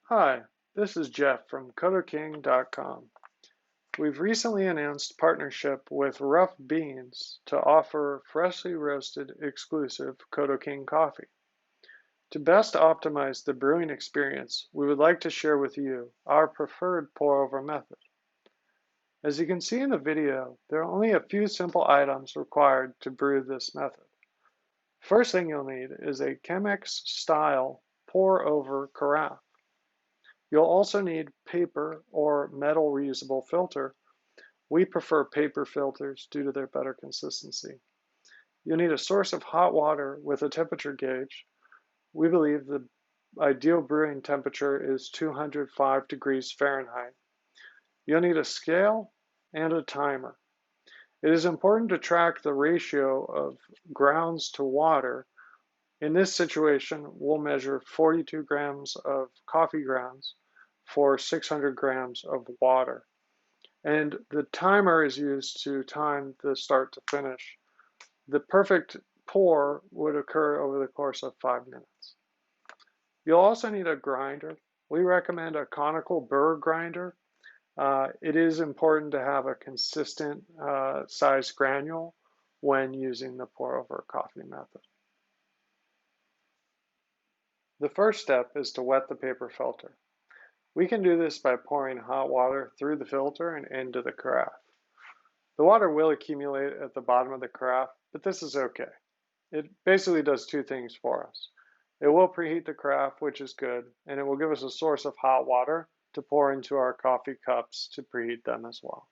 Hi, this is Jeff from KodoKing.com. We've recently announced partnership with Rough Beans to offer freshly roasted exclusive Kodo King coffee. To best optimize the brewing experience, we would like to share with you our preferred pour-over method. As you can see in the video, there are only a few simple items required to brew this method. First thing you'll need is a Chemex-style pour-over carafe. You'll also need paper or metal reusable filter. We prefer paper filters due to their better consistency. You'll need a source of hot water with a temperature gauge. We believe the ideal brewing temperature is 205 degrees Fahrenheit. You'll need a scale and a timer. It is important to track the ratio of grounds to water. In this situation, we'll measure 42 grams of coffee grounds for 600 grams of water. And the timer is used to time the start to finish. The perfect pour would occur over the course of 5 minutes. You'll also need a grinder. We recommend a conical burr grinder. It is important to have a consistent size granule when using the pour over coffee method. The first step is to wet the paper filter. We can do this by pouring hot water through the filter and into the carafe. The water will accumulate at the bottom of the carafe, but this is okay. It basically does two things for us. It will preheat the carafe, which is good, and it will give us a source of hot water to pour into our coffee cups to preheat them as well.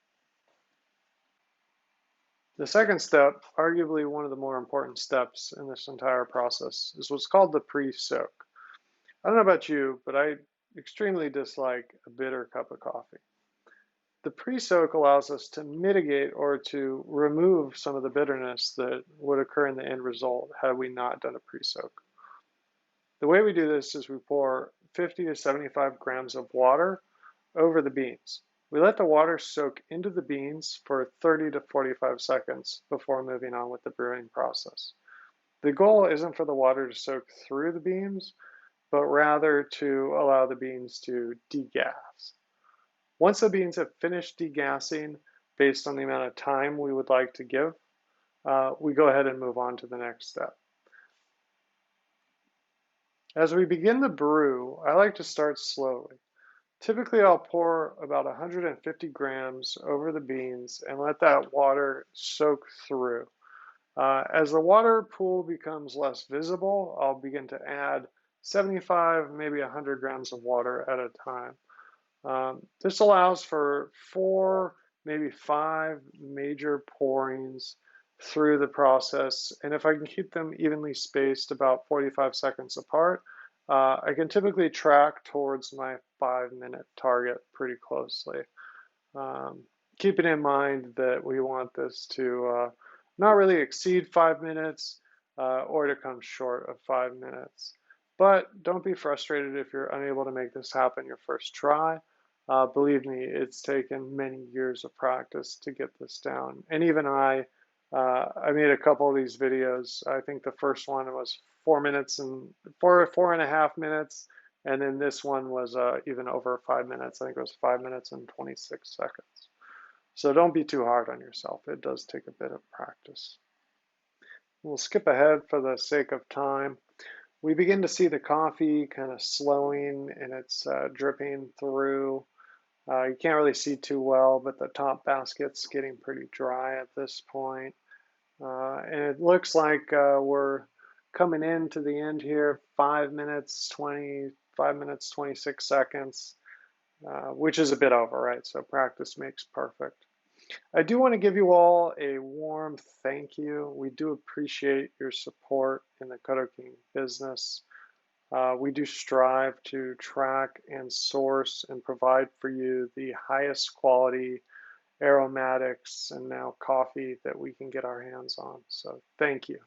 The second step, arguably one of the more important steps in this entire process, is what's called the pre-soak. I don't know about you, but I extremely dislike a bitter cup of coffee. The pre-soak allows us to mitigate or to remove some of the bitterness that would occur in the end result had we not done a pre-soak. The way we do this is we pour 50 to 75 grams of water over the beans. We let the water soak into the beans for 30 to 45 seconds before moving on with the brewing process. The goal isn't for the water to soak through the beans, but rather to allow the beans to degas. Once the beans have finished degassing, based on the amount of time we would like to give, we go ahead and move on to the next step. As we begin the brew, I like to start slowly. Typically, I'll pour about 150 grams over the beans and let that water soak through. As the water pool becomes less visible, I'll begin to add 75, maybe 100 grams of water at a time. This allows for 4, maybe 5 major pourings through the process. And if I can keep them evenly spaced about 45 seconds apart, I can typically track towards my 5-minute target pretty closely. Keeping in mind that we want this to not really exceed 5 minutes or to come short of 5 minutes. But don't be frustrated if you're unable to make this happen your first try. Believe me, it's taken many years of practice to get this down. And even I made a couple of these videos. I think the first one was 4.5 minutes. And then this one was even over 5 minutes. I think it was 5 minutes and 26 seconds. So don't be too hard on yourself. It does take a bit of practice. We'll skip ahead for the sake of time. We begin to see the coffee kind of slowing and it's dripping through. You can't really see too well, but the top basket's getting pretty dry at this point. And it looks like we're coming into the end here, 5 minutes, 26 seconds, which is a bit over, right? So practice makes perfect. I do want to give you all a warm thank you. We do appreciate your support in the Kodo King business. We do strive to track and source and provide for you the highest quality aromatics and now coffee that we can get our hands on. So thank you.